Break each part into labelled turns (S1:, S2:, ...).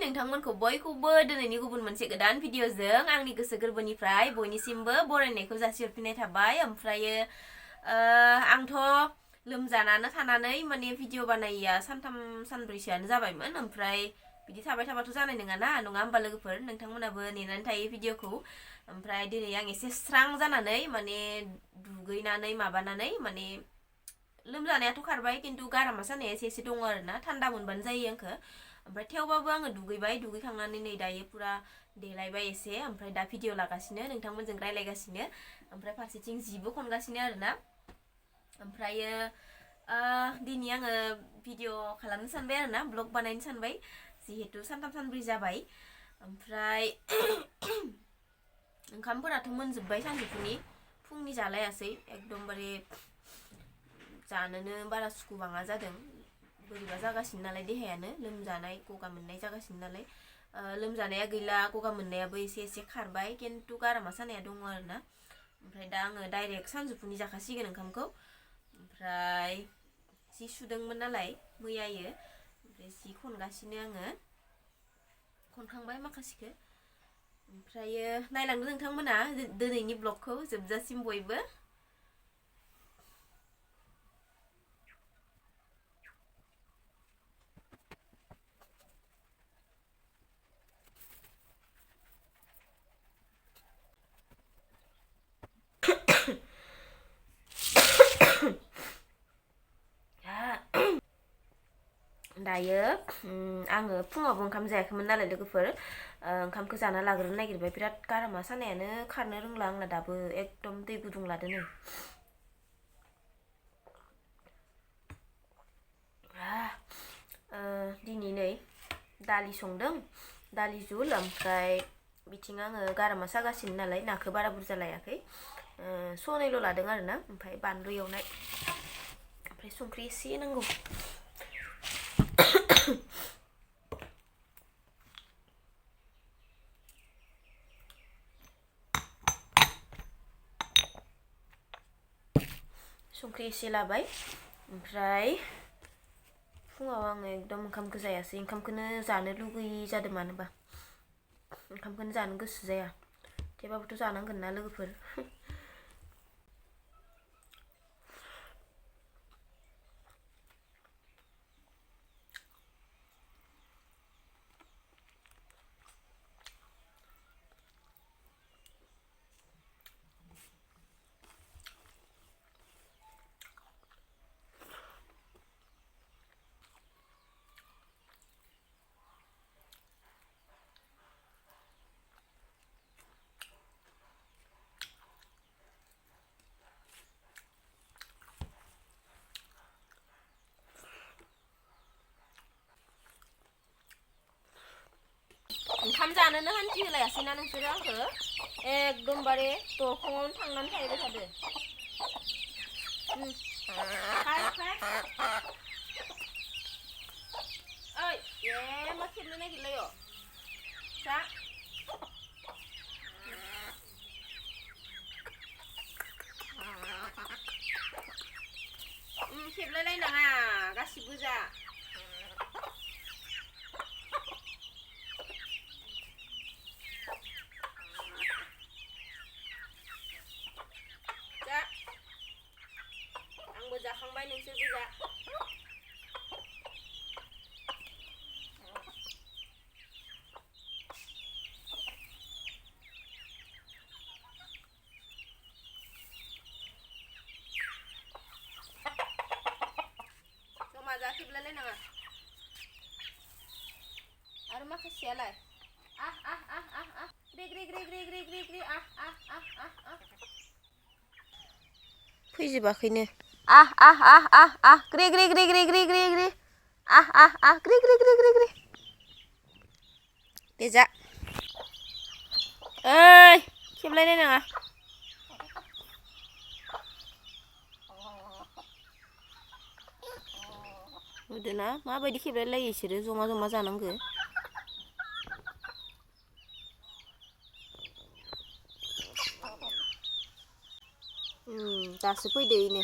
S1: नोंथांमोनखौ बयखौबो दिनैनि गुबुन मोनसे गोदान भिडिअजों आंनि गोसो गोरबोनिफ्राय बयनिसिमबो बरायनायखौ जासिहरफिननाय थाबाय। ओमफ्रायो आंथ' लोमजानानै थानानै माने भिडिअ बानायिया सानथाम सानब्रैसोआनो जाबायमोन। ओमफ्राय बिदि थाबाय थाबाथ' जानाय नङा होमबा लोगोफोर, नोंथांमोनाबो नेनानै थायो भिडिअखौ। ओमफ्राय दिनै आं एसे स्रां जानानै माने दुगैनानै माबानानै माने लोमजानायाथ' खारबाय, खिन्थु गारामा सानाया एसे दङ आरोना, थान्दा मोनबानो जायो आंखो। ओमफ्राय थेवबाबो आङो दुगैखांनानै नै दायो पुरा देलायबाय एसे। ओमफ्राय दा भिडिअ लागासिनो, नोंथांमोनजों रायलायगासिनो, ओमफ्राय फारसेथिं जिबो खनगासिनो आरोना। ओमफ्रायो दिनै आङो भिडिअ खालामनो सानबाय आरोना, ब्लग बानायनो सानबाय, जिहेतु सानथाम सानब्रै जाबाय। ओमफ्राय ओंखामफोराथ' मोनजोब्बाय सानजौफुनि, फुंनि जालायासै, एकदमबारे जानोनो बारा सुखुबाङा जादों। बोरैबा जागासिनो नालाय देहायानो, लोमजानाय गगा मोननाय जागासिनो नालाय। लोमजानाया गैला, गगा मोननायाबो एसे खारबाय, खिन्थु गारामा सानाया दङ आरोना। ओमफ्राय दा आङो डाइरेक्ट सानजौफुनि जाखासिगोन ओंखामखौ। ओमफ्राय जि सुदोंमोन नालाय मैयायो, ओमफ्राय जि खनगासिनो आङो, खनखांबाय माखासेखौ। ओमफ्रायो नायलांदो नोंथांमोना दिनैनि ब्लगखौ जोबजासिम बयबो। दायो आङो फुङावबो ओंखाम जायाखैमोन नालाय लोगोफोर, ओंखामखौ जाना लाग्रोनो नागिरबाय। बिराद गारामा सानायानो खारनो रोंला आंना दाबो, एकदम दै गुदुं लादोनो। दिनै नै दालि संदों, दालि जुल। ओमफ्राय बिथिं आङो गारामा सागासिनो नालाय नाखौ बारा बुरजा लायाखै, सनैल' लादों आरोना। ओमफ्राय बानलु एवनाय, ओमफ्राय संख्रि एसे नांगौ। संख्रि एसे लाबाय। ओमफ्राय फुङाव आङो एकदम ओंखामखौ जायासै, ओंखामखौनो जानो लुगैयि जादों मानोबा, ओंखामखौनो जानो गोसो जाया। थेवबाबोथ' जानांगोन ना लोगोफोर। ओंखाम जानोनो हान्थि होलायासैना नोंसोरो आंखो, एकदमबारे दरखङावनो थांनानै थाहैबाय थादो। ओइ मा खेबनो नागिरलायो जा। खेबलायलायनाङा, गासिबो जा। आंबो जाखांबाय, नोंसोरबो जा। जमा जा, खेबलायलायनाङा। आरो माखासेयालाय फैजोबाखैनो। ग्रे ग्रे ग्रे ग्रे ग्रे ग्रे ग्रे ग्रे ग्रे ग्रे ग्रे ग्रे। दे जा। ओइ खेबलायलायनाङा। नुदोना माबायदि खेबलायलायो इसोरो, जमा जमा जानांगो। दासो फैदो इनो।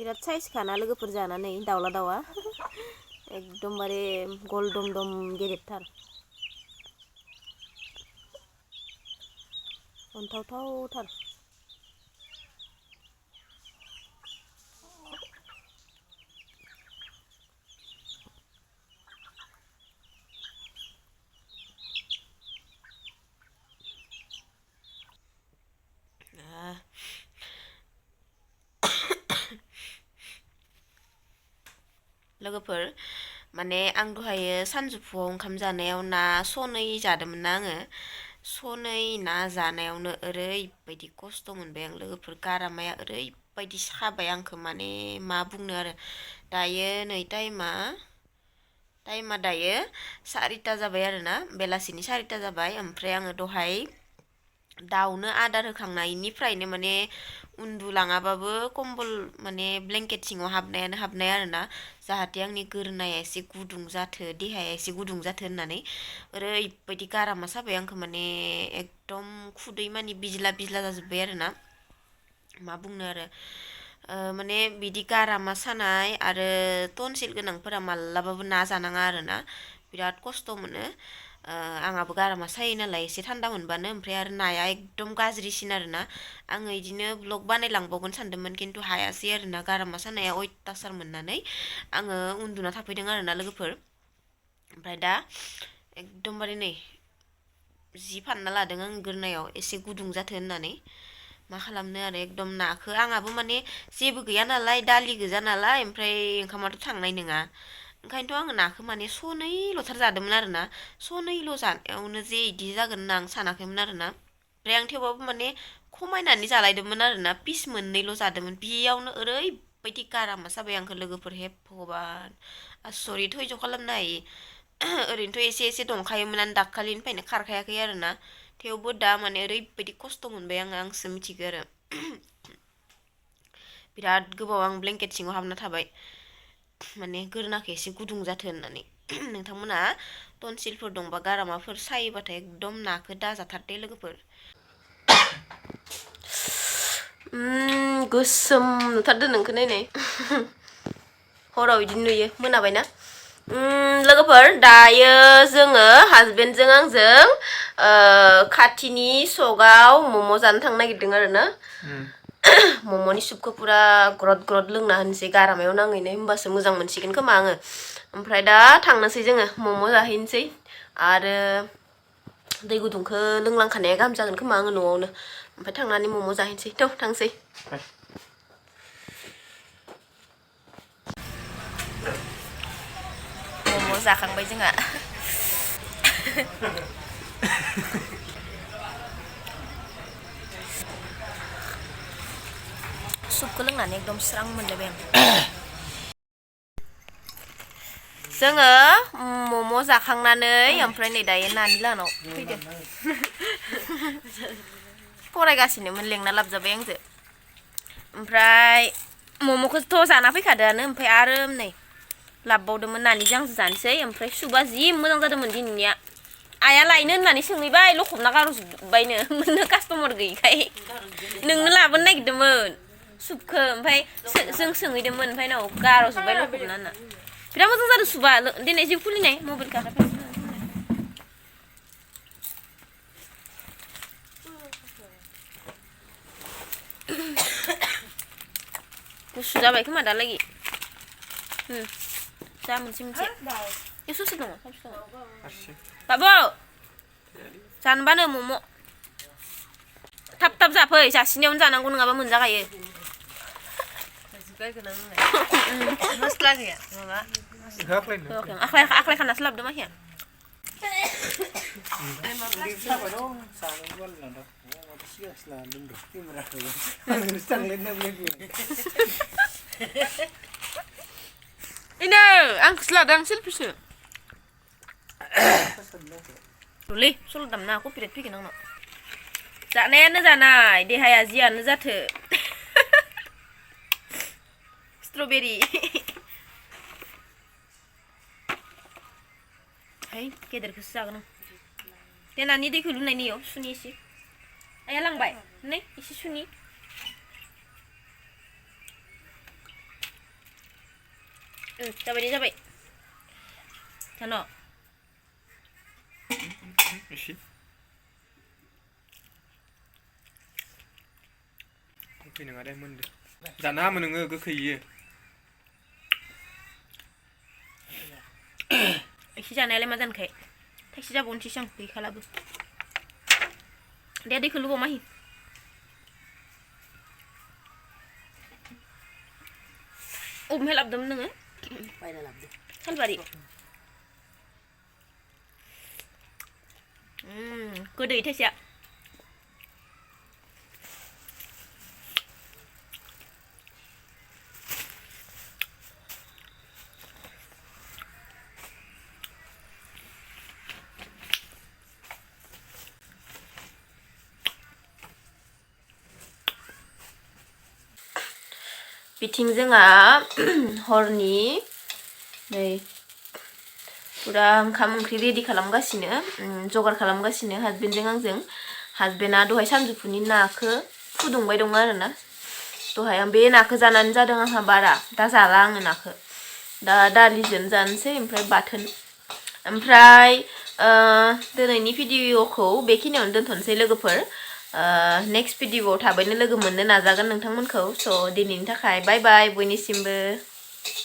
S1: बिराद साइज खाना लोगोफोर जानानै दाउला दाउआ एकदमबारे गल दम दम गेदेरथार अनथावथावथार लोगोफोर माने आं दहायो सानजौफुआव ओंखाम जानायाव ना सनै जादोंमोन ना आङो सनै ना जानायावनो ओरैबायदि खस्थ' मोनबाय आं लोगोफोर गारामाया ओरैबायदि साबाय आंखौ माने मा बुंनो आरो दायो नै टाइमा दायो 4टा जाबाय आरोना बेलासिनि 4टा जाबाय ओमफ्राय आङो दहाय दाउनो आदार होखांनायनिफ्रायनो माने उन्दुलाङाबाबो कम्बल माने ब्लेंकेट सिङाव हाबनाय आरोना जाहाथे आंनि गोरनाया एसे गुदुं जाथो देहाया एसे गुदुं जाथो होननानै ओरैबायदि गारामा साबाय आंखौ माने एकदम खुदै मानि बिज्ला बिज्ला जाजोब्बाय आरोना मा बुंनो आरो माने बिदि गारामा सानाय आरो टनसिल गोनांफोरा मालाबाबो ना जानाङा आरोना बिराद खस्थ' मोनो आंहाबो गारामा सायो नालाय एसे थान्दा मोनबानो ओमफ्राय आरो नाया एकदम गाज्रिसिन आरोना आङो इदिनो ब्लग बानायलांबावगोन सानदोंमोन खिन्थु हायासै आरोना गारामा सानाया अयथासार मोननानै आङो उन्दुना थाफैदों आरोना लोगोफोर ओमफ्राय दा एकदमबारे नै जि फानना लादों आं गोरनायाव एसे गुदुं जाथो होननानै मा खालामनो आरो एकदम नाखौ आंहाबो माने जेबो गैया नालाय दालि गोजा नालाय ओमफ्राय ओंखामाथ' थांनाय नङा ओंखायनोथ' आङो नाखौ माने सनैल'थार जादोंमोन आरोना सनैल' जानायावनो जे इदि जागोन होनना आं सानाखैमोन आरोना ओमफ्राय आं थेवबाबो माने खमायनानै जालायदोंमोन आरोना पिस मोननैल' जादोंमोन बेयावनो ओरैबायदि गारामा साबाय आंखौ लोगोफोर हे भगबान आसरित धैज' खालामनो हायि ओरैनोथ' एसे एसे दंखायोमोनानो दाखालिनिफ्रायनो खारखायाखै आरोना थेवबो दा माने ओरैबायदि खस्थ' मोनबाय आंसो मिथिगौ आरो बिराद गोबाव आं ब्लेंकेट सिङाव हाबना थाबाय माने गोरनाखौ एसे गुदुं जाथो होननानै नोंथांमोना टनसिलफोर दंबा गारामाफोर सायोबाथाय एकदम नाखौ दाजाथारदे लोगोफोर गोसोम नुथारदो नोंखौ नायनाय हराव बिदिनो नुयो मोनाबायना लोगोफोर दायो जोङो हासबेन्डजों आंजों खाथिनि सकआव मम' जानो थांनो नागिरदों आरोना मम'नि सुपखौ पुरा ग्रद ग्रद लोंना होनोसै गारामायाव नाङैनो होमबासो मोजां मोनसिगोन खोमा आङो ओमफ्राय दा थांनोसै जोङो मम' जाहैनोसै आरो दै गुदुंखौ लोंलांखानाया गाहाम जागोन खोमा आङो न'आवनो ओमफ्राय थांनानै मम' जाहैनोसै थ' थांसै मम' जाखांबाय जोंहा सुपखौ लोंनानै एकदम स्रां मोनलायबाय आं जोङो मम' जाखांनानै ओमफ्राय नै दायो नानि लाहानाव फैदों फरायगासिनोमोन लेंना लाबजाबाय आंजों ओमफ्राय मम'खौथ' जाना फैखादोआनो ओमफ्राय आरो नै लाबबावदोंमोन नानिजों आंजों जानोसै ओमफ्राय सुपआ जि मोजां जादोंमोन दिनैनिया आइया लायनो होननानै सोंहैबाय लखबना गारहरजोब्बायनो मोननो कास्टमार गैयिखाय नोंनो लाबोनो नागिरदोंमोन सुपखौ ओमफ्राय जों सोंहैदोंमोन ओमफ्राय उनाव गारहरजोब्बाय लखबना होनना बिराद मोजां जादों सुपआ दिनै जिउ खुलिनाय मबाइलखौ आखाइ गुसु जाबाय खोमा दालागि जा मोनसे ए ससे दङ बाबु जानोबानो मम' थाब थाब जाफै जासिनायावनो जानांगौ नङाबा मोनजाखायो मस्ला गैया माबा आख्लाय खानासो लाबोदों माहिया ini angkis ladang selfie Boleh, sul damna aku pirit pikin nang. Jangan jangan, dia hayazian zat. Strawberry. Hai, keder kesah kan? Dia nani deh kulun nani yo, suni sih. Ayah lang bay, nih isi suni. जाबाय जानो
S2: एसे गोखै नङा दे मोनदो जानो हामो नोङो गोखै इयो
S1: एसे जानायालाय मा जानखाय थाइसे जाबावनोसै आं गैखालाबो दे दैखौ लुबाव माहि अबेहाय लाबोदोंमोन नोङो बायना लाबोदों सालबारि गोदै थाइसेया बिथिं जोंहा हरनि नै पुरा ओंखाम ओंख्रि रेडि खालामगासिनो जगार खालामगासिनो हासबेन्डजों आंजों हासबेन्डआ दहाय सानजौफुनि नाखौ फुदुंबाय दङ आरोना दहाय आं बे नाखौ जानानै जादों आंहा बारा दा जाला आङो नाखौ दा दालिजों जानोसै ओमफ्राय बाथोन ओमफ्राय दिनैनि भिडिअखौ बेखिनियावनो दोनथ'नोसै लोगोफोर नेक्स्ट भिडिअआव थाबैनो लोगो मोननो नाजागोन नोंथांमोनखौ स' दिनैनि थाखाय बाय बाय बयनिसिमबो